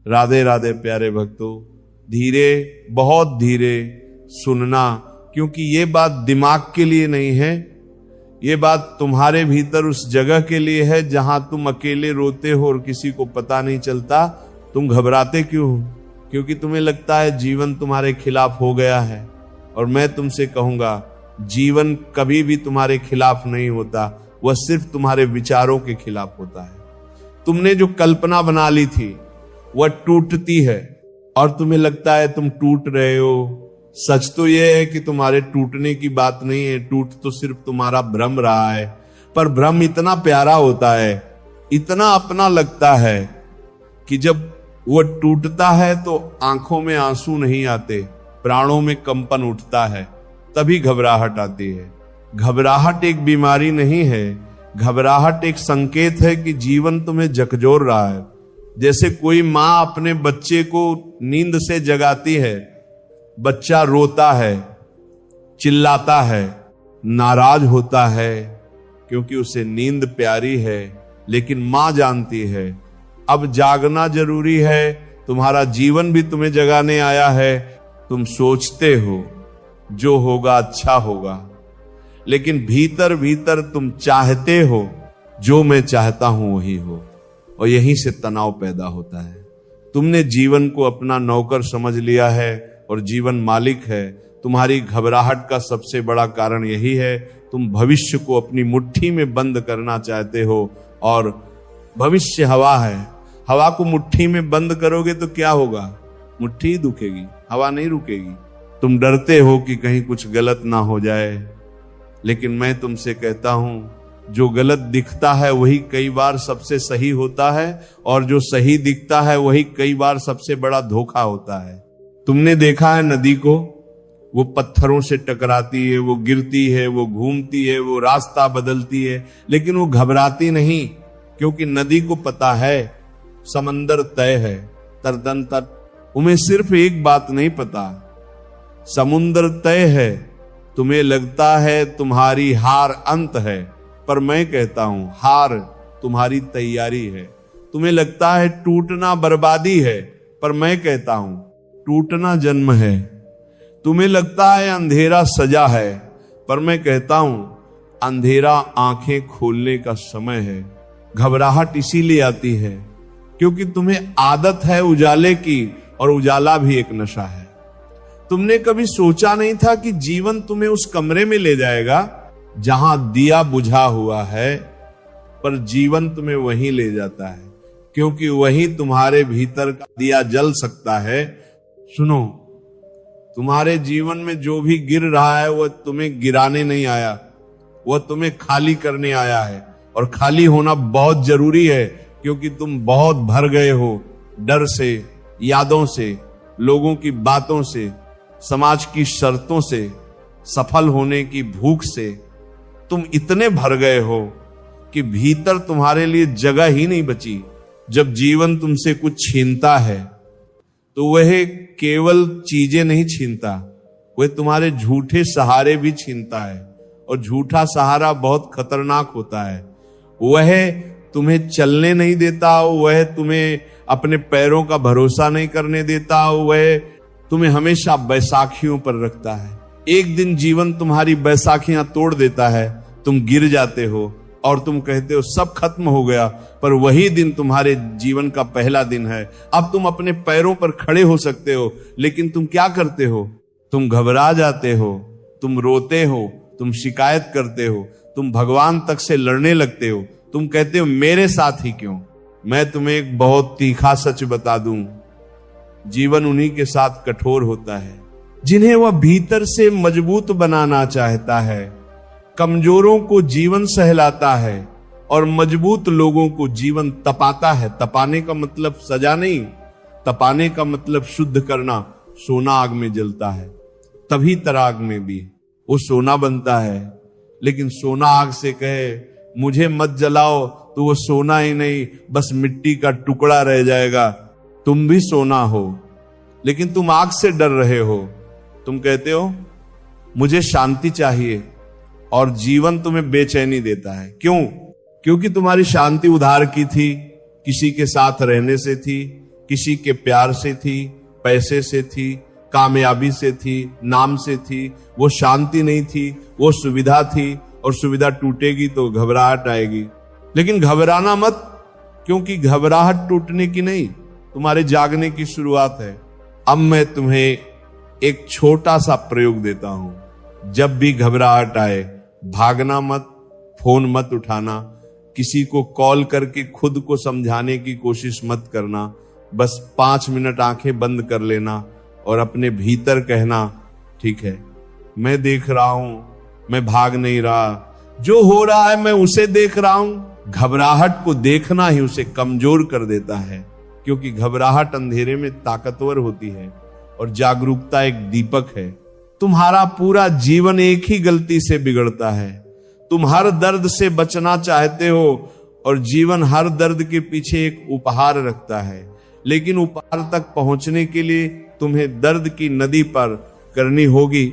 राधे राधे प्यारे भक्तों, धीरे, बहुत धीरे सुनना, क्योंकि ये बात दिमाग के लिए नहीं है, ये बात तुम्हारे भीतर उस जगह के लिए है जहां तुम अकेले रोते हो और किसी को पता नहीं चलता। तुम घबराते क्यों हो? क्योंकि तुम्हें लगता है जीवन तुम्हारे खिलाफ हो गया है। और मैं तुमसे कहूंगा, जीवन कभी भी तुम्हारे खिलाफ नहीं होता, वह सिर्फ तुम्हारे विचारों के खिलाफ होता है। तुमने जो कल्पना बना ली थी वह टूटती है और तुम्हें लगता है तुम टूट रहे हो। सच तो यह है कि तुम्हारे टूटने की बात नहीं है, टूट तो सिर्फ तुम्हारा भ्रम रहा है। पर भ्रम इतना प्यारा होता है, इतना अपना लगता है कि जब वह टूटता है तो आंखों में आंसू नहीं आते, प्राणों में कंपन उठता है, तभी घबराहट आती है। घबराहट एक बीमारी नहीं है, घबराहट एक संकेत है कि जीवन तुम्हें झकझोर रहा है। जैसे कोई माँ अपने बच्चे को नींद से जगाती है, बच्चा रोता है, चिल्लाता है, नाराज होता है, क्योंकि उसे नींद प्यारी है। लेकिन माँ जानती है अब जागना जरूरी है, तुम्हारा जीवन भी तुम्हें जगाने आया है। तुम सोचते हो जो होगा अच्छा होगा, लेकिन भीतर भीतर तुम चाहते हो जो मैं चाहता हूं वही हो, और यहीं से तनाव पैदा होता है। तुमने जीवन को अपना नौकर समझ लिया है और जीवन मालिक है। तुम्हारी घबराहट का सबसे बड़ा कारण यही है, तुम भविष्य को अपनी मुट्ठी में बंद करना चाहते हो। और भविष्य हवा है, हवा को मुट्ठी में बंद करोगे तो क्या होगा? मुट्ठी ही दुखेगी, हवा नहीं रुकेगी। तुम डरते हो कि कहीं कुछ गलत ना हो जाए, लेकिन मैं तुमसे कहता हूं, जो गलत दिखता है वही कई बार सबसे सही होता है, और जो सही दिखता है वही कई बार सबसे बड़ा धोखा होता है। तुमने देखा है नदी को, वो पत्थरों से टकराती है, वो गिरती है, वो घूमती है, वो रास्ता बदलती है, लेकिन वो घबराती नहीं, क्योंकि नदी को पता है समंदर तय है, तरदन तर। उन्हें सिर्फ एक बात नहीं पता, समुंदर तय है। तुम्हें लगता है तुम्हारी हार अंत है, पर मैं कहता हूं हार तुम्हारी तैयारी है। तुम्हें लगता है टूटना बर्बादी है, पर मैं कहता हूं टूटना जन्म है। तुम्हें लगता है अंधेरा सजा है, पर मैं कहता हूं अंधेरा आंखें खोलने का समय है। घबराहट इसीलिए आती है क्योंकि तुम्हें आदत है उजाले की, और उजाला भी एक नशा है। तुमने कभी सोचा नहीं था कि जीवन तुम्हें उस कमरे में ले जाएगा जहां दिया बुझा हुआ है, पर जीवन तुम्हें वहीं ले जाता है, क्योंकि वहीं तुम्हारे भीतर का दिया जल सकता है। सुनो, तुम्हारे जीवन में जो भी गिर रहा है वह तुम्हें गिराने नहीं आया, वह तुम्हें खाली करने आया है। और खाली होना बहुत जरूरी है, क्योंकि तुम बहुत भर गए हो डर से, यादों से, लोगों की बातों से, समाज की शर्तों से, सफल होने की भूख से। तुम इतने भर गए हो कि भीतर तुम्हारे लिए जगह ही नहीं बची। जब जीवन तुमसे कुछ छीनता है तो वह केवल चीजें नहीं छीनता, वह तुम्हारे झूठे सहारे भी छीनता है। और झूठा सहारा बहुत खतरनाक होता है। वह तुम्हें चलने नहीं देता, वह तुम्हें अपने पैरों का भरोसा नहीं करने देता, वह तुम्हें हमेशा बैसाखियों पर रखता है। एक दिन जीवन तुम्हारी बैसाखियां तोड़ देता है, तुम गिर जाते हो और तुम कहते हो सब खत्म हो गया, पर वही दिन तुम्हारे जीवन का पहला दिन है। अब तुम अपने पैरों पर खड़े हो सकते हो, लेकिन तुम क्या करते हो? तुम घबरा जाते हो, तुम रोते हो, तुम शिकायत करते हो, तुम भगवान तक से लड़ने लगते हो। तुम कहते हो मेरे साथ ही क्यों? मैं तुम्हें एक बहुत तीखा सच बता दूं, जीवन उन्हीं के साथ कठोर होता है जिन्हें वह भीतर से मजबूत बनाना चाहता है। कमजोरों को जीवन सहलाता है और मजबूत लोगों को जीवन तपाता है। तपाने का मतलब सजा नहीं, तपाने का मतलब शुद्ध करना। सोना आग में जलता है, तभी तराग में भी वो सोना बनता है। लेकिन सोना आग से कहे मुझे मत जलाओ तो वो सोना ही नहीं, बस मिट्टी का टुकड़ा रह जाएगा। तुम भी सोना हो, लेकिन तुम आग से डर रहे हो। तुम कहते हो मुझे शांति चाहिए, और जीवन तुम्हें बेचैनी देता है। क्यों? क्योंकि तुम्हारी शांति उधार की थी, किसी के साथ रहने से थी, किसी के प्यार से थी, पैसे से थी, कामयाबी से थी, नाम से थी, वो शांति नहीं थी, वो सुविधा थी, और सुविधा टूटेगी तो घबराहट आएगी। लेकिन घबराना मत, क्योंकि घबराहट टूटने की नहीं, तुम्हारे जागने की शुरुआत है। अब मैं तुम्हें एक छोटा सा प्रयोग देता हूं। जब भी घबराहट आए, भागना मत, फोन मत उठाना, किसी को कॉल करके खुद को समझाने की कोशिश मत करना। बस 5 मिनट आंखें बंद कर लेना और अपने भीतर कहना, ठीक है, मैं देख रहा हूं, मैं भाग नहीं रहा, जो हो रहा है मैं उसे देख रहा हूं। घबराहट को देखना ही उसे कमजोर कर देता है, क्योंकि घबराहट अंधेरे में ताकतवर होती है और जागरूकता एक दीपक है। तुम्हारा पूरा जीवन एक ही गलती से बिगड़ता है। तुम हर दर्द से बचना चाहते हो और जीवन हर दर्द के पीछे एक उपहार रखता है, लेकिन उपहार तक पहुंचने के लिए तुम्हें दर्द की नदी पार करनी होगी।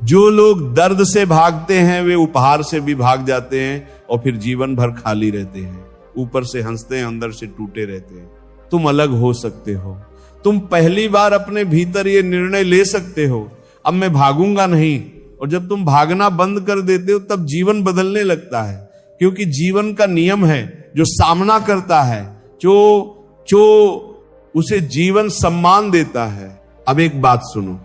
जो लोग दर्द से भागते हैं वे उपहार से भी भाग जाते हैं और फिर जीवन भर खाली रहते हैं, ऊपर से हंसते हैं, अंदर से टूटे रहते हैं। तुम अलग हो सकते हो। तुम पहली बार अपने भीतर ये निर्णय ले सकते हो, अब मैं भागूंगा नहीं। और जब तुम भागना बंद कर देते हो तब जीवन बदलने लगता है, क्योंकि जीवन का नियम है, जो सामना करता है, जो उसे जीवन सम्मान देता है। अब एक बात सुनो,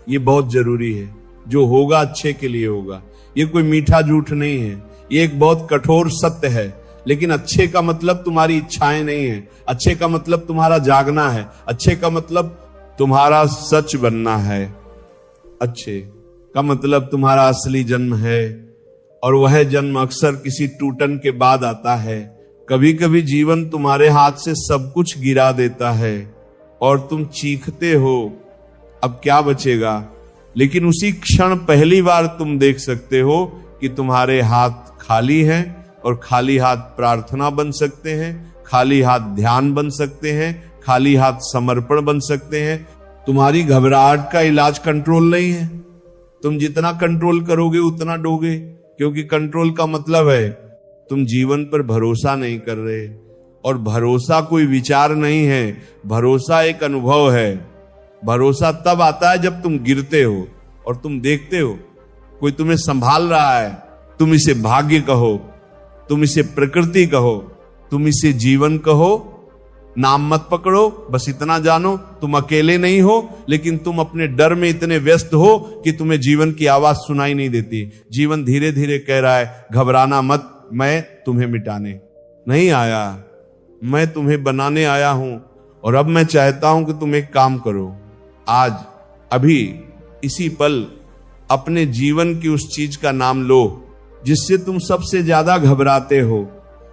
ये बहुत जरूरी है। जो होगा अच्छे के लिए होगा, ये कोई मीठा झूठ नहीं है, ये एक बहुत कठोर सत्य है। लेकिन अच्छे का मतलब तुम्हारी इच्छाएं नहीं है, अच्छे का मतलब तुम्हारा जागना है, अच्छे का मतलब तुम्हारा सच बनना है, अच्छे का मतलब तुम्हारा असली जन्म है। और वह जन्म अक्सर किसी टूटन के बाद आता है। कभी कभी जीवन तुम्हारे हाथ से सब कुछ गिरा देता है और तुम चीखते हो, अब क्या बचेगा। लेकिन उसी क्षण पहली बार तुम देख सकते हो कि तुम्हारे हाथ खाली हैं, और खाली हाथ प्रार्थना बन सकते हैं, खाली हाथ ध्यान बन सकते हैं, खाली हाथ समर्पण बन सकते हैं। तुम्हारी घबराहट का इलाज कंट्रोल नहीं है। तुम जितना कंट्रोल करोगे उतना डोगे, क्योंकि कंट्रोल का मतलब है तुम जीवन पर भरोसा नहीं कर रहे। और भरोसा कोई विचार नहीं है, भरोसा एक अनुभव है। भरोसा तब आता है जब तुम गिरते हो और तुम देखते हो कोई तुम्हें संभाल रहा है। तुम इसे भाग्य कहो, तुम इसे प्रकृति कहो, तुम इसे जीवन कहो, नाम मत पकड़ो। बस इतना जानो, तुम अकेले नहीं हो, लेकिन तुम अपने डर में इतने व्यस्त हो कि तुम्हें जीवन की आवाज सुनाई नहीं देती। जीवन धीरे धीरे कह रहा है, घबराना मत, मैं तुम्हें मिटाने नहीं आया, मैं तुम्हें बनाने आया हूं। और अब मैं चाहता हूं कि तुम एक काम करो, आज अभी इसी पल अपने जीवन की उस चीज का नाम लो जिससे तुम सबसे ज्यादा घबराते हो,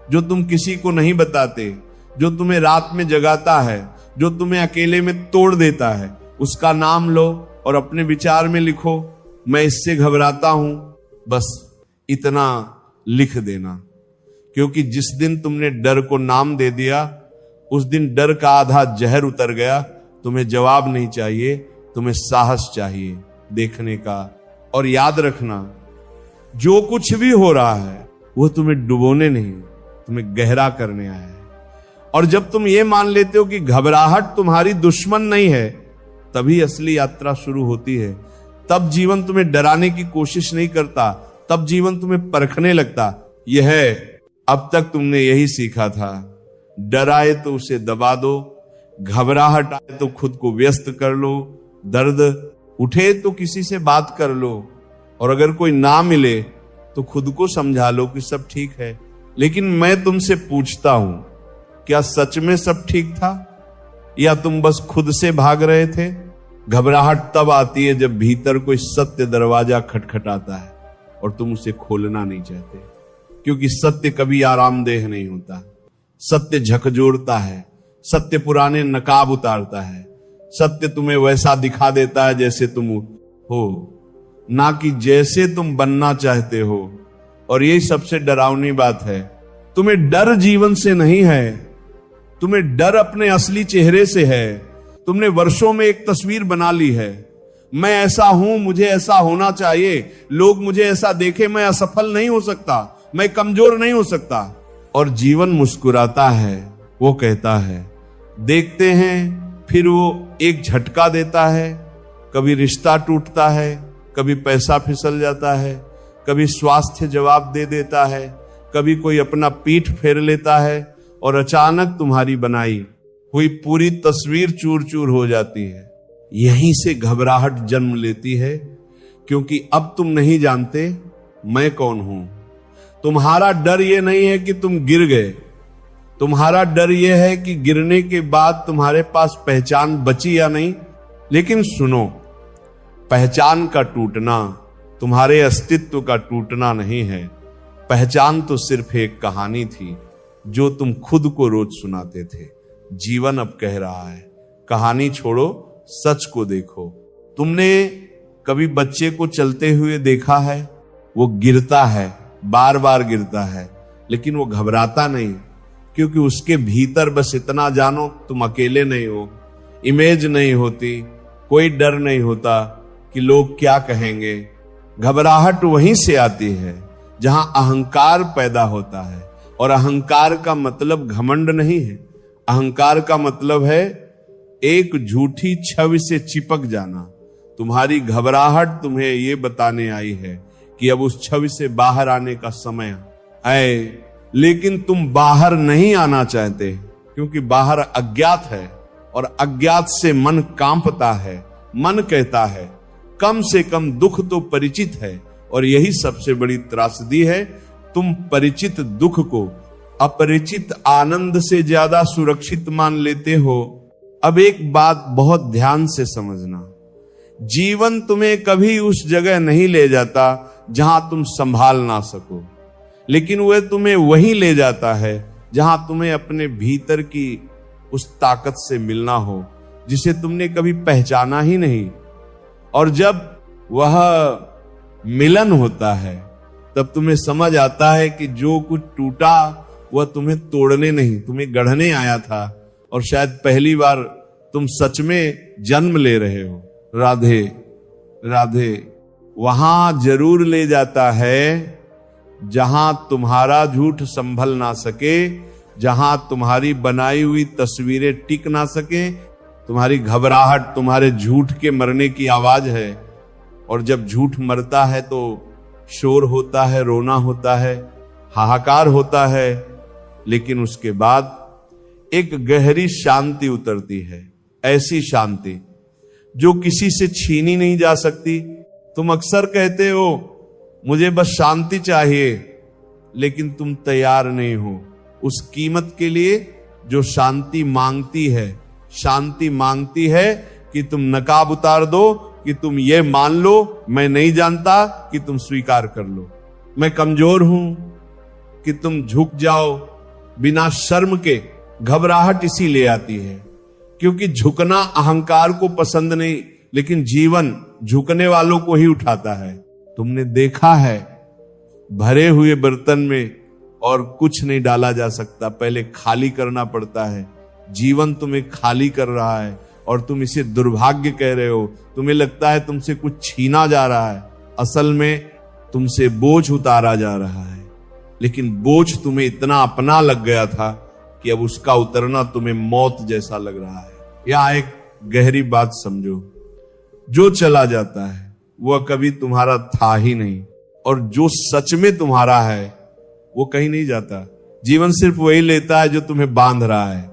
जो तुम किसी को नहीं बताते, जो तुम्हें रात में जगाता है, जो तुम्हें अकेले में तोड़ देता है। उसका नाम लो और अपने विचार में लिखो, मैं इससे घबराता हूं। बस इतना लिख देना, क्योंकि जिस दिन तुमने डर को नाम दे दिया उस दिन डर का आधा जहर उतर गया। तुम्हें जवाब नहीं चाहिए, तुम्हें साहस चाहिए देखने का। और याद रखना, जो कुछ भी हो रहा है वो तुम्हें डुबोने नहीं, तुम्हें गहरा करने आया है। और जब तुम ये मान लेते हो कि घबराहट तुम्हारी दुश्मन नहीं है, तभी असली यात्रा शुरू होती है। तब जीवन तुम्हें डराने की कोशिश नहीं करता, तब जीवन तुम्हें परखने लगता। यह अब तक तुमने यही सीखा था, डर आए तो उसे दबा दो, घबराहट आए तो खुद को व्यस्त कर लो, दर्द उठे तो किसी से बात कर लो, और अगर कोई ना मिले तो खुद को समझा लो कि सब ठीक है। लेकिन मैं तुमसे पूछता हूं, क्या सच में सब ठीक था, या तुम बस खुद से भाग रहे थे? घबराहट तब आती है जब भीतर कोई सत्य दरवाजा खटखटाता है और तुम उसे खोलना नहीं चाहते, क्योंकि सत्य कभी आरामदेह नहीं होता। सत्य झकझोरता है, सत्य पुराने नकाब उतारता है, सत्य तुम्हें वैसा दिखा देता है जैसे तुम हो, ना कि जैसे तुम बनना चाहते हो। और यही सबसे डरावनी बात है, तुम्हें डर जीवन से नहीं है, तुम्हें डर अपने असली चेहरे से है। तुमने वर्षों में एक तस्वीर बना ली है, मैं ऐसा हूं, मुझे ऐसा होना चाहिए, लोग मुझे ऐसा देखे, मैं असफल नहीं हो सकता, मैं कमजोर नहीं हो सकता। और जीवन मुस्कुराता है, वो कहता है देखते हैं, फिर वो एक झटका देता है, कभी रिश्ता टूटता है, कभी पैसा फिसल जाता है, कभी स्वास्थ्य जवाब दे देता है, कभी कोई अपना पीठ फेर लेता है और अचानक तुम्हारी बनाई हुई पूरी तस्वीर चूर चूर हो जाती है। यहीं से घबराहट जन्म लेती है, क्योंकि अब तुम नहीं जानते मैं कौन हूं। तुम्हारा डर यह नहीं है कि तुम गिर गए, तुम्हारा डर यह है कि गिरने के बाद तुम्हारे पास पहचान बची या नहीं। लेकिन सुनो, पहचान का टूटना तुम्हारे अस्तित्व का टूटना नहीं है। पहचान तो सिर्फ एक कहानी थी जो तुम खुद को रोज सुनाते थे। जीवन अब कह रहा है, कहानी छोड़ो, सच को देखो। तुमने कभी बच्चे को चलते हुए देखा है? वो गिरता है, बार बार गिरता है, लेकिन वो घबराता नहीं, क्योंकि उसके भीतर बस इतना जानो, तुम अकेले नहीं हो। इमेज नहीं होती, कोई डर नहीं होता कि लोग क्या कहेंगे। घबराहट वहीं से आती है जहां अहंकार पैदा होता है, और अहंकार का मतलब घमंड नहीं है। अहंकार का मतलब है एक झूठी छवि से चिपक जाना। तुम्हारी घबराहट तुम्हें यह बताने आई है कि अब उस छवि से बाहर आने का समय है, लेकिन तुम बाहर नहीं आना चाहते, क्योंकि बाहर अज्ञात है, और अज्ञात से मन कांपता है। मन कहता है कम से कम दुख तो परिचित है, और यही सबसे बड़ी त्रासदी है। तुम परिचित दुख को अपरिचित आनंद से ज्यादा सुरक्षित मान लेते हो। अब एक बात बहुत ध्यान से समझना, जीवन तुम्हें कभी उस जगह नहीं ले जाता जहां तुम संभाल ना सको, लेकिन वह तुम्हें वहीं ले जाता है जहां तुम्हें अपने भीतर की उस ताकत से मिलना हो जिसे तुमने कभी पहचाना ही नहीं। और जब वह मिलन होता है, तब तुम्हें समझ आता है कि जो कुछ टूटा वह तुम्हें तोड़ने नहीं, तुम्हें गढ़ने आया था, और शायद पहली बार तुम सच में जन्म ले रहे हो। राधे राधे वहां जरूर ले जाता है जहां तुम्हारा झूठ संभल ना सके, जहां तुम्हारी बनाई हुई तस्वीरें टिक ना सके। तुम्हारी घबराहट तुम्हारे झूठ के मरने की आवाज है, और जब झूठ मरता है तो शोर होता है, रोना होता है, हाहाकार होता है, लेकिन उसके बाद एक गहरी शांति उतरती है। ऐसी शांति जो किसी से छीनी नहीं जा सकती। तुम अक्सर कहते हो मुझे बस शांति चाहिए, लेकिन तुम तैयार नहीं हो उस कीमत के लिए जो शांति मांगती है। शांति मांगती है कि तुम नकाब उतार दो, कि तुम ये मान लो मैं नहीं जानता, कि तुम स्वीकार कर लो मैं कमजोर हूं, कि तुम झुक जाओ बिना शर्म के। घबराहट इसीलिए आती है क्योंकि झुकना अहंकार को पसंद नहीं, लेकिन जीवन झुकने वालों को ही उठाता है। तुमने देखा है भरे हुए बर्तन में और कुछ नहीं डाला जा सकता, पहले खाली करना पड़ता है। जीवन तुम्हें खाली कर रहा है और तुम इसे दुर्भाग्य कह रहे हो। तुम्हें लगता है तुमसे कुछ छीना जा रहा है, असल में तुमसे बोझ उतारा जा रहा है। लेकिन बोझ तुम्हें इतना अपना लग गया था कि अब उसका उतरना तुम्हें मौत जैसा लग रहा है। यहां एक गहरी बात समझो, जो चला जाता है वह कभी तुम्हारा था ही नहीं, और जो सच में तुम्हारा है वो कहीं नहीं जाता। जीवन सिर्फ वही लेता है जो तुम्हें बांध रहा है,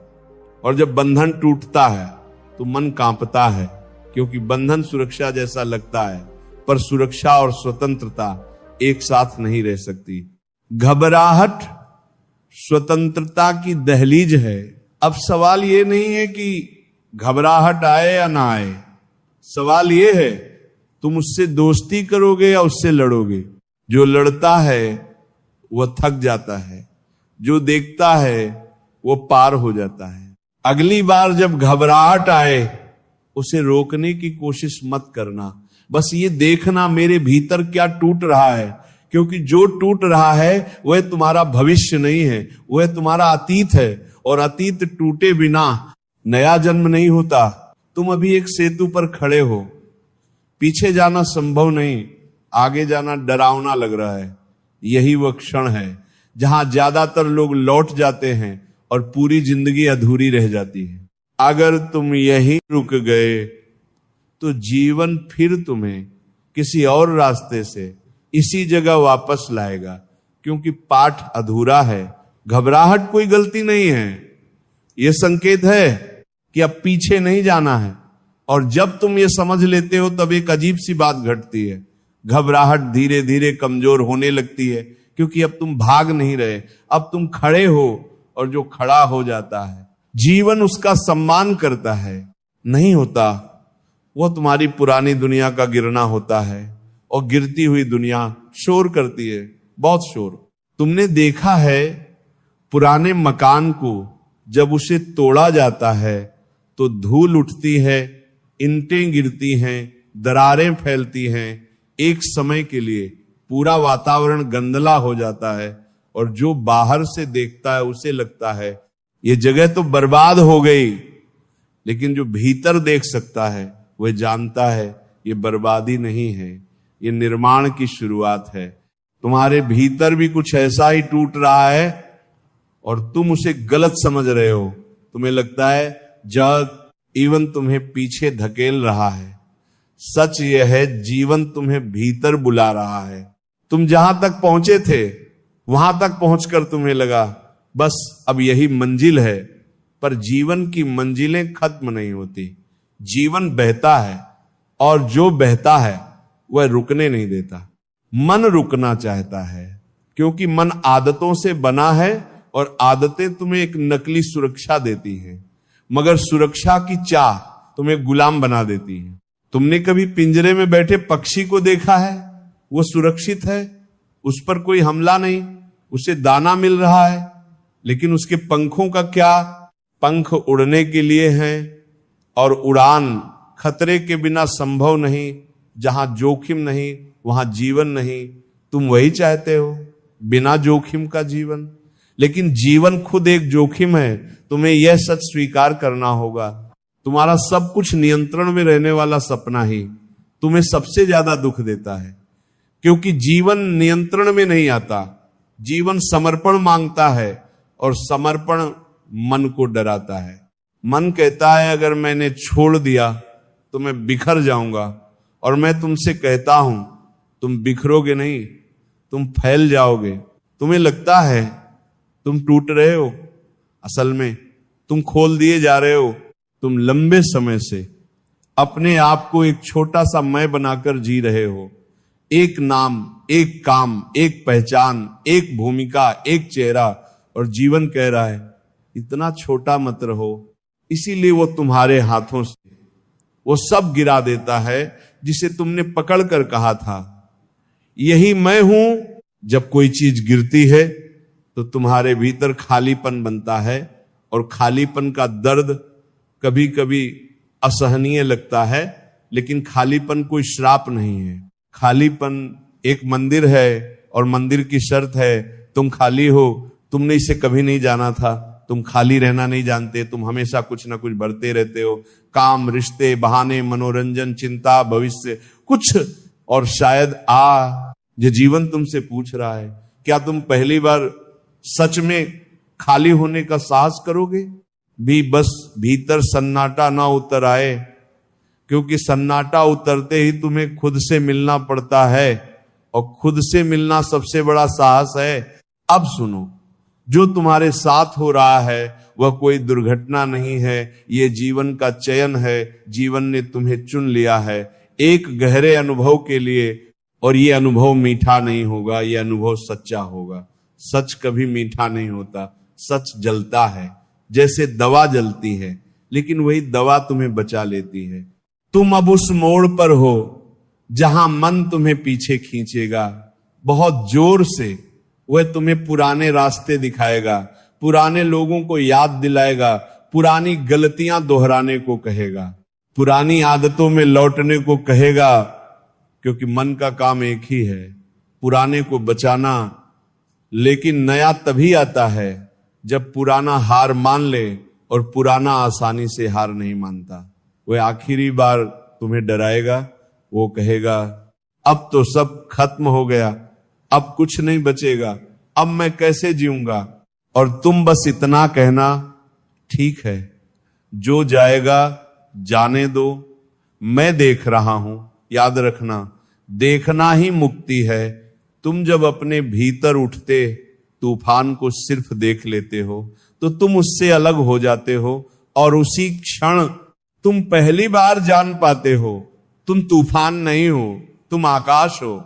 और जब बंधन टूटता है तो मन कांपता है, क्योंकि बंधन सुरक्षा जैसा लगता है, पर सुरक्षा और स्वतंत्रता एक साथ नहीं रह सकती। घबराहट स्वतंत्रता की दहलीज है। अब सवाल ये नहीं है कि घबराहट आए या ना आए, सवाल ये है तुम उससे दोस्ती करोगे या उससे लड़ोगे। जो लड़ता है वह थक जाता है, जो देखता है वो पार हो जाता है। अगली बार जब घबराहट आए उसे रोकने की कोशिश मत करना, बस ये देखना मेरे भीतर क्या टूट रहा है, क्योंकि जो टूट रहा है वह तुम्हारा भविष्य नहीं है, वह तुम्हारा अतीत है, और अतीत टूटे बिना नया जन्म नहीं होता। तुम अभी एक सेतु पर खड़े हो, पीछे जाना संभव नहीं, आगे जाना डरावना लग रहा है। यही वह क्षण है जहां ज्यादातर लोग लौट जाते हैं और पूरी जिंदगी अधूरी रह जाती है। अगर तुम यहीं रुक गए तो जीवन फिर तुम्हें किसी और रास्ते से इसी जगह वापस लाएगा, क्योंकि पाठ अधूरा है। घबराहट कोई गलती नहीं है, यह संकेत है कि अब पीछे नहीं जाना है। और जब तुम ये समझ लेते हो तब एक अजीब सी बात घटती है। घबराहट धीरे धीरे कमजोर होने लगती है, क्योंकि अब तुम भाग नहीं रहे, अब तुम खड़े हो। और जो खड़ा हो जाता है जीवन उसका सम्मान करता है। नहीं होता, वह तुम्हारी पुरानी दुनिया का गिरना होता है। और गिरती हुई दुनिया शोर करती है, बहुत शोर। तुमने देखा है पुराने मकान को जब उसे तोड़ा जाता है तो धूल उठती है, ईंटें गिरती हैं, दरारें फैलती हैं। एक समय के लिए पूरा वातावरण गंदला हो जाता है और जो बाहर से देखता है उसे लगता है ये जगह तो बर्बाद हो गई, लेकिन जो भीतर देख सकता है वह जानता है ये बर्बादी नहीं है, ये निर्माण की शुरुआत है। तुम्हारे भीतर भी कुछ ऐसा ही टूट रहा है और तुम उसे गलत समझ रहे हो। तुम्हें लगता है जग जीवन तुम्हें पीछे धकेल रहा है। सच यह है जीवन तुम्हें भीतर बुला रहा है। तुम जहां तक पहुंचे थे वहां तक पहुंचकर तुम्हें लगा बस अब यही मंजिल है, पर जीवन की मंजिलें खत्म नहीं होती। जीवन बहता है और जो बहता है वह रुकने नहीं देता। मन रुकना चाहता है क्योंकि मन आदतों से बना है और आदतें तुम्हें एक नकली सुरक्षा देती हैं, मगर सुरक्षा की चाह तुम्हें गुलाम बना देती है। तुमने कभी पिंजरे में बैठे पक्षी को देखा है? वो सुरक्षित है, उस पर कोई हमला नहीं, उसे दाना मिल रहा है, लेकिन उसके पंखों का क्या? पंख उड़ने के लिए हैं और उड़ान खतरे के बिना संभव नहीं। जहां जोखिम नहीं वहां जीवन नहीं। तुम वही चाहते हो, बिना जोखिम का जीवन। लेकिन जीवन खुद एक जोखिम है, तुम्हें यह सच स्वीकार करना होगा। तुम्हारा सब कुछ नियंत्रण में रहने वाला सपना ही तुम्हें सबसे ज्यादा दुख देता है, क्योंकि जीवन नियंत्रण में नहीं आता। जीवन समर्पण मांगता है और समर्पण मन को डराता है। मन कहता है अगर मैंने छोड़ दिया तो मैं बिखर जाऊंगा, और मैं तुमसे कहता हूं तुम बिखरोगे नहीं, तुम फैल जाओगे। तुम्हें लगता है तुम टूट रहे हो, असल में तुम खोल दिए जा रहे हो। तुम लंबे समय से अपने आप को एक छोटा सा मैं बनाकर जी रहे हो। एक नाम, एक काम, एक पहचान, एक भूमिका, एक चेहरा, और जीवन कह रहा है इतना छोटा मत रहो। इसीलिए वो तुम्हारे हाथों से वो सब गिरा देता है जिसे तुमने पकड़ कर कहा था यही मैं हूं। जब कोई चीज गिरती है तो तुम्हारे भीतर खालीपन बनता है, और खालीपन का दर्द कभी कभी असहनीय लगता है, लेकिन खालीपन कोई श्राप नहीं है। खालीपन एक मंदिर है और मंदिर की शर्त है तुम खाली हो। तुमने इसे कभी नहीं जाना था, तुम खाली रहना नहीं जानते, तुम हमेशा कुछ ना कुछ भरते रहते हो। काम, रिश्ते, बहाने, मनोरंजन, चिंता, भविष्य, कुछ। और शायद ये जीवन तुमसे पूछ रहा है क्या तुम पहली बार सच में खाली होने का साहस करोगे भी? बस भीतर सन्नाटा ना उतर आए, क्योंकि सन्नाटा उतरते ही तुम्हें खुद से मिलना पड़ता है, और खुद से मिलना सबसे बड़ा साहस है। अब सुनो, जो तुम्हारे साथ हो रहा है वह कोई दुर्घटना नहीं है, ये जीवन का चयन है। जीवन ने तुम्हें चुन लिया है एक गहरे अनुभव के लिए, और ये अनुभव मीठा नहीं होगा, ये अनुभव सच्चा होगा। सच कभी मीठा नहीं होता, सच जलता है जैसे दवा जलती है, लेकिन वही दवा तुम्हें बचा लेती है। तुम अब उस मोड़ पर हो जहां मन तुम्हें पीछे खींचेगा बहुत जोर से। वह तुम्हें पुराने रास्ते दिखाएगा, पुराने लोगों को याद दिलाएगा, पुरानी गलतियां दोहराने को कहेगा, पुरानी आदतों में लौटने को कहेगा, क्योंकि मन का काम एक ही है, पुराने को बचाना। लेकिन नया तभी आता है जब पुराना हार मान ले, और पुराना आसानी से हार नहीं मानता। वह आखिरी बार तुम्हें डराएगा, वो कहेगा अब तो सब खत्म हो गया, अब कुछ नहीं बचेगा, अब मैं कैसे जीऊंगा। और तुम बस इतना कहना ठीक है, जो जाएगा जाने दो, मैं देख रहा हूं। याद रखना, देखना ही मुक्ति है। तुम जब अपने भीतर उठते तूफान को सिर्फ देख लेते हो तो तुम उससे अलग हो जाते हो, और उसी क्षण तुम पहली बार जान पाते हो तुम तूफान नहीं हो, तुम आकाश हो।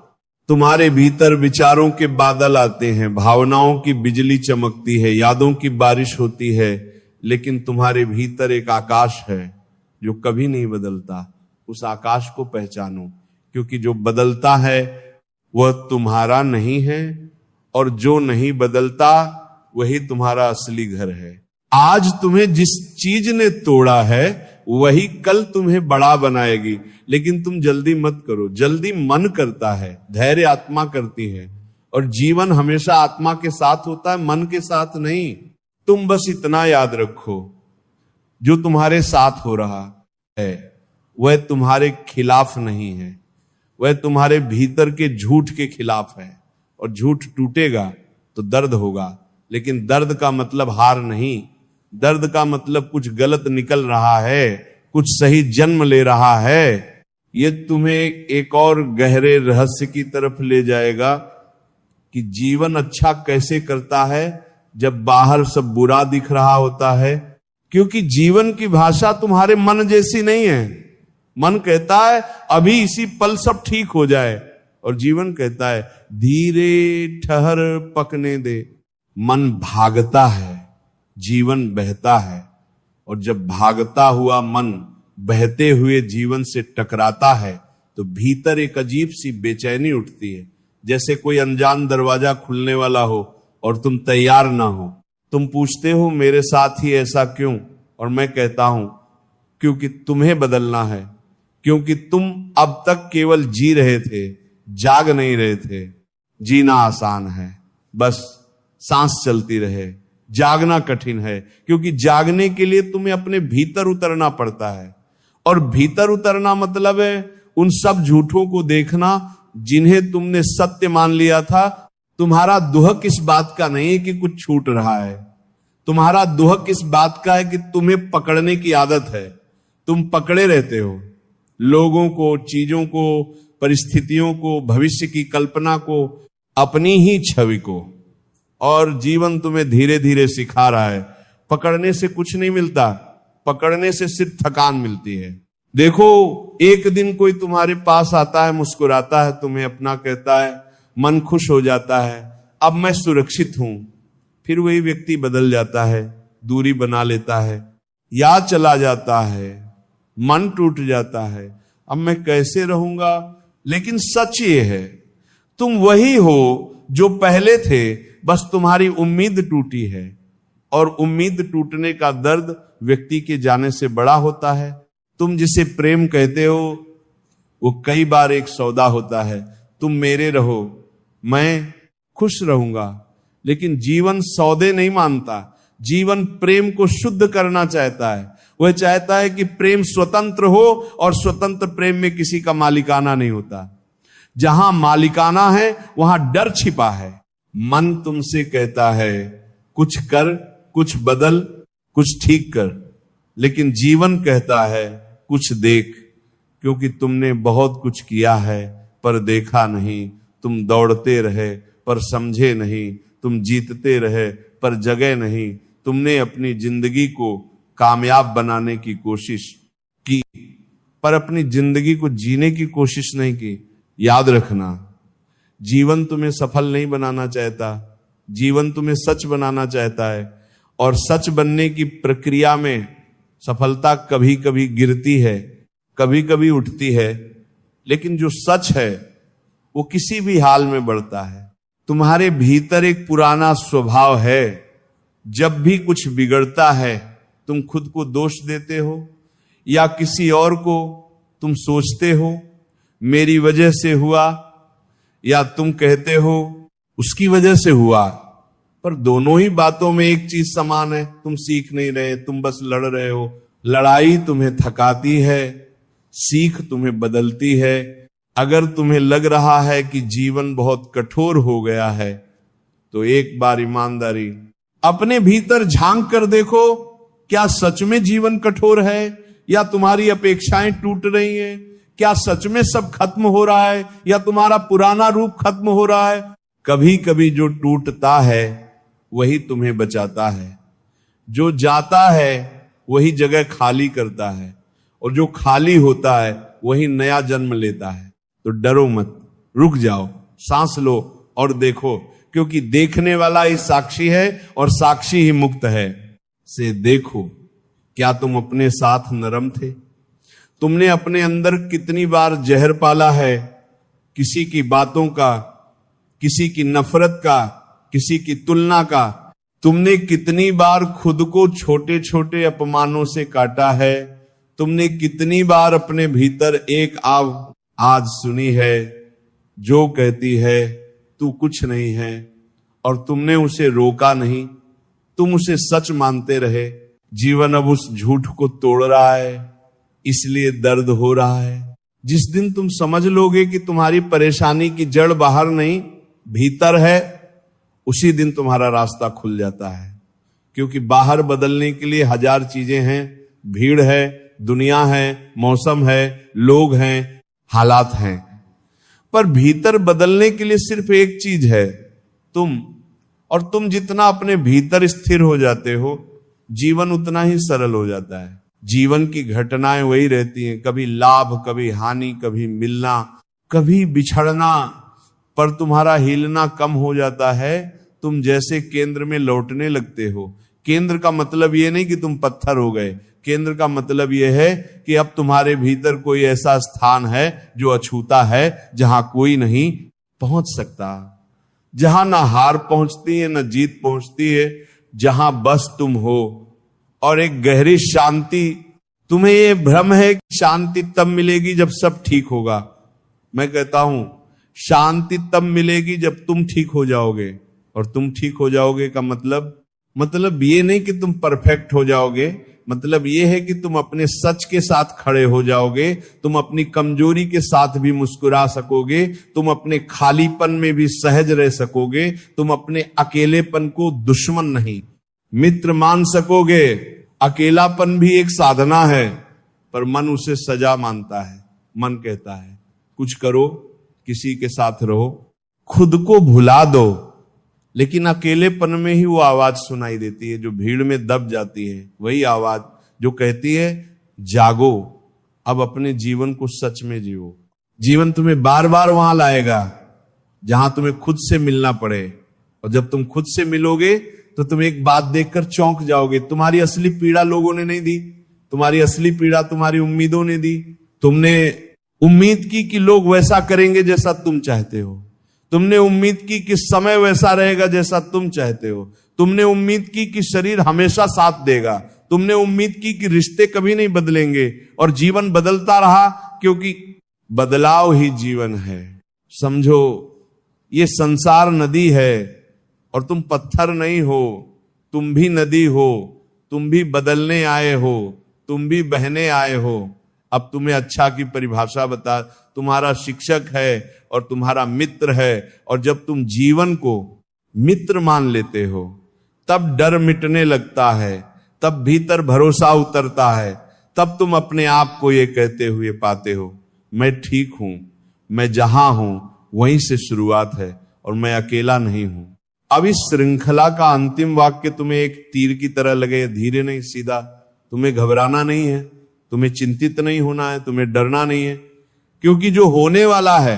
तुम्हारे भीतर विचारों के बादल आते हैं, भावनाओं की बिजली चमकती है, यादों की बारिश होती है, लेकिन तुम्हारे भीतर एक आकाश है जो कभी नहीं बदलता। उस आकाश को पहचानो, क्योंकि जो बदलता है वह तुम्हारा नहीं है, और जो नहीं बदलता वही तुम्हारा असली घर है। आज तुम्हें जिस चीज ने तोड़ा है वही कल तुम्हें बड़ा बनाएगी, लेकिन तुम जल्दी मत करो। जल्दी मन करता है, धैर्य आत्मा करती है, और जीवन हमेशा आत्मा के साथ होता है, मन के साथ नहीं। तुम बस इतना याद रखो, जो तुम्हारे साथ हो रहा है वह तुम्हारे खिलाफ नहीं है, वह तुम्हारे भीतर के झूठ के खिलाफ है। और झूठ टूटेगा तो दर्द होगा, लेकिन दर्द का मतलब हार नहीं। दर्द का मतलब कुछ गलत निकल रहा है, कुछ सही जन्म ले रहा है। ये तुम्हें एक और गहरे रहस्य की तरफ ले जाएगा कि जीवन अच्छा कैसे करता है जब बाहर सब बुरा दिख रहा होता है। क्योंकि जीवन की भाषा तुम्हारे मन जैसी नहीं है। मन कहता है अभी इसी पल सब ठीक हो जाए, और जीवन कहता है धीरे ठहर पकने दे। मन भागता है, जीवन बहता है, और जब भागता हुआ मन बहते हुए जीवन से टकराता है तो भीतर एक अजीब सी बेचैनी उठती है, जैसे कोई अनजान दरवाजा खुलने वाला हो और तुम तैयार ना हो। तुम पूछते हो मेरे साथ ही ऐसा क्यों, और मैं कहता हूं क्योंकि तुम्हें बदलना है। क्योंकि तुम अब तक केवल जी रहे थे, जाग नहीं रहे थे। जीना आसान है, बस सांस चलती रहे। जागना कठिन है, क्योंकि जागने के लिए तुम्हें अपने भीतर उतरना पड़ता है। और भीतर उतरना मतलब है उन सब झूठों को देखना जिन्हें तुमने सत्य मान लिया था। तुम्हारा दुहक इस बात का नहीं है कि कुछ छूट रहा है, तुम्हारा दुहक इस बात का है कि तुम्हें पकड़ने की आदत है। तुम पकड़े रहते हो लोगों को, चीजों को, परिस्थितियों को, भविष्य की कल्पना को, अपनी ही छवि को। और जीवन तुम्हें धीरे धीरे सिखा रहा है पकड़ने से कुछ नहीं मिलता, पकड़ने से सिर्फ थकान मिलती है। देखो, एक दिन कोई तुम्हारे पास आता है, मुस्कुराता है, तुम्हें अपना कहता है, मन खुश हो जाता है, अब मैं सुरक्षित हूं। फिर वही व्यक्ति बदल जाता है, दूरी बना लेता है, याद चला जाता है, मन टूट जाता है, अब मैं कैसे रहूंगा। लेकिन सच ये है तुम वही हो जो पहले थे, बस तुम्हारी उम्मीद टूटी है। और उम्मीद टूटने का दर्द व्यक्ति के जाने से बड़ा होता है। तुम जिसे प्रेम कहते हो वो कई बार एक सौदा होता है। तुम मेरे रहो, मैं खुश रहूंगा। लेकिन जीवन सौदे नहीं मानता, जीवन प्रेम को शुद्ध करना चाहता है। वह चाहता है कि प्रेम स्वतंत्र हो, और स्वतंत्र प्रेम में किसी का मालिकाना नहीं होता। जहां मालिकाना है वहां डर छिपा है। मन तुमसे कहता है कुछ कर, कुछ बदल, कुछ ठीक कर, लेकिन जीवन कहता है कुछ देख, क्योंकि तुमने बहुत कुछ किया है पर देखा नहीं। तुम दौड़ते रहे पर समझे नहीं, तुम जीतते रहे पर जगे नहीं। तुमने अपनी जिंदगी को कामयाब बनाने की कोशिश की, पर अपनी जिंदगी को जीने की कोशिश नहीं की। याद रखना, जीवन तुम्हें सफल नहीं बनाना चाहता, जीवन तुम्हें सच बनाना चाहता है। और सच बनने की प्रक्रिया में सफलता कभी कभी गिरती है, कभी कभी उठती है, लेकिन जो सच है वो किसी भी हाल में बढ़ता है। तुम्हारे भीतर एक पुराना स्वभाव है, जब भी कुछ बिगड़ता है तुम खुद को दोष देते हो या किसी और को तुम सोचते हो मेरी वजह से हुआ, या तुम कहते हो उसकी वजह से हुआ। पर दोनों ही बातों में एक चीज समान है, तुम सीख नहीं रहे, तुम बस लड़ रहे हो। लड़ाई तुम्हें थकाती है, सीख तुम्हें बदलती है। अगर तुम्हें लग रहा है कि जीवन बहुत कठोर हो गया है तो एक बार ईमानदारी अपने भीतर झांक कर देखो, क्या सच में जीवन कठोर है या तुम्हारी अपेक्षाएं टूट रही हैं? क्या सच में सब खत्म हो रहा है या तुम्हारा पुराना रूप खत्म हो रहा है? कभी कभी जो टूटता है वही तुम्हें बचाता है, जो जाता है वही जगह खाली करता है, और जो खाली होता है वही नया जन्म लेता है। तो डरो मत, रुक जाओ, सांस लो और देखो, क्योंकि देखने वाला ही साक्षी है और साक्षी ही मुक्त है। से देखो, क्या तुम अपने साथ नरम थे? तुमने अपने अंदर कितनी बार जहर पाला है, किसी की बातों का, किसी की नफरत का, किसी की तुलना का। तुमने कितनी बार खुद को छोटे छोटे अपमानों से काटा है। तुमने कितनी बार अपने भीतर एक आवाज सुनी है जो कहती है तू कुछ नहीं है, और तुमने उसे रोका नहीं, तुम उसे सच मानते रहे। जीवन अब उस झूठ को तोड़ रहा है, इसलिए दर्द हो रहा है। जिस दिन तुम समझ लोगे कि तुम्हारी परेशानी की जड़ बाहर नहीं भीतर है, उसी दिन तुम्हारा रास्ता खुल जाता है। क्योंकि बाहर बदलने के लिए हजार चीजें हैं, भीड़ है, दुनिया है, मौसम है, लोग हैं, हालात हैं, पर भीतर बदलने के लिए सिर्फ एक चीज है, तुम। और तुम जितना अपने भीतर स्थिर हो जाते हो, जीवन उतना ही सरल हो जाता है। जीवन की घटनाएं वही रहती हैं, कभी लाभ, कभी हानि, कभी मिलना, कभी बिछड़ना, पर तुम्हारा हिलना कम हो जाता है। तुम जैसे केंद्र में लौटने लगते हो। केंद्र का मतलब यह नहीं कि तुम पत्थर हो गए, केंद्र का मतलब यह है कि अब तुम्हारे भीतर कोई ऐसा स्थान है जो अछूता है, जहां कोई नहीं पहुंच सकता, जहां ना हार पहुंचती है ना जीत पहुंचती है, जहां बस तुम हो और एक गहरी शांति। तुम्हें ये भ्रम है कि शांति तब मिलेगी जब सब ठीक होगा। मैं कहता हूं शांति तब मिलेगी जब तुम ठीक हो जाओगे। और तुम ठीक हो जाओगे का मतलब ये नहीं कि तुम परफेक्ट हो जाओगे, मतलब ये है कि तुम अपने सच के साथ खड़े हो जाओगे, तुम अपनी कमजोरी के साथ भी मुस्कुरा सकोगे, तुम अपने खालीपन में भी सहज रह सकोगे, तुम अपने अकेलेपन को दुश्मन नहीं मित्र मान सकोगे। अकेलापन भी एक साधना है, पर मन उसे सजा मानता है। मन कहता है कुछ करो, किसी के साथ रहो, खुद को भुला दो, लेकिन अकेलेपन में ही वो आवाज सुनाई देती है जो भीड़ में दब जाती है। वही आवाज जो कहती है जागो, अब अपने जीवन को सच में जियो। जीवन तुम्हें बार बार वहां लाएगा जहां तुम्हें खुद से मिलना पड़े, और जब तुम खुद से मिलोगे तो तुम एक बात देखकर चौंक जाओगे। तुम्हारी असली पीड़ा लोगों ने नहीं दी, तुम्हारी असली पीड़ा तुम्हारी उम्मीदों ने दी। तुमने उम्मीद की कि लोग वैसा करेंगे जैसा तुम चाहते हो, तुमने उम्मीद की कि समय वैसा रहेगा जैसा तुम चाहते हो, तुमने उम्मीद की कि शरीर हमेशा साथ देगा, तुमने उम्मीद की कि रिश्ते कभी नहीं बदलेंगे, और जीवन बदलता रहा, क्योंकि बदलाव ही जीवन है। समझो ये संसार नदी है और तुम पत्थर नहीं हो, तुम भी नदी हो, तुम भी बदलने आए हो, तुम भी बहने आए हो। अब तुम्हें अच्छा की परिभाषा बता, तुम्हारा शिक्षक है और तुम्हारा मित्र है, और जब तुम जीवन को मित्र मान लेते हो तब डर मिटने लगता है, तब भीतर भरोसा उतरता है, तब तुम अपने आप को ये कहते हुए पाते हो मैं ठीक हूं, मैं जहां हूं वहीं से शुरुआत है और मैं अकेला नहीं हूं। अब इस श्रृंखला का अंतिम वाक्य तुम्हें एक तीर की तरह लगे, धीरे नहीं सीधा। तुम्हें घबराना नहीं है, तुम्हें चिंतित नहीं होना है, तुम्हें डरना नहीं है, क्योंकि जो होने वाला है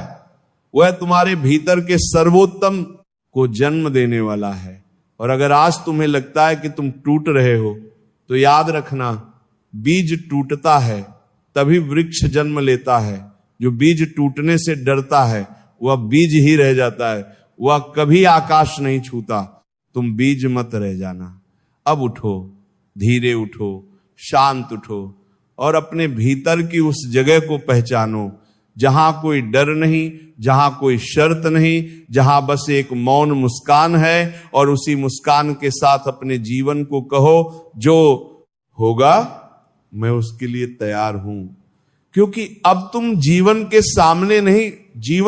वह तुम्हारे भीतर के सर्वोत्तम को जन्म देने वाला है। और अगर आज तुम्हें लगता है कि तुम टूट रहे हो, तो याद रखना बीज टूटता है तभी वृक्ष जन्म लेता है। जो बीज टूटने से डरता है वह बीज ही रह जाता है, वह कभी आकाश नहीं छूता। तुम बीज मत रह जाना। अब उठो, धीरे उठो, शांत उठो, और अपने भीतर की उस जगह को पहचानो जहां कोई डर नहीं, जहां कोई शर्त नहीं, जहां बस एक मौन मुस्कान है, और उसी मुस्कान के साथ अपने जीवन को कहो जो होगा मैं उसके लिए तैयार हूं। क्योंकि अब तुम जीवन के सामने नहीं, जीवन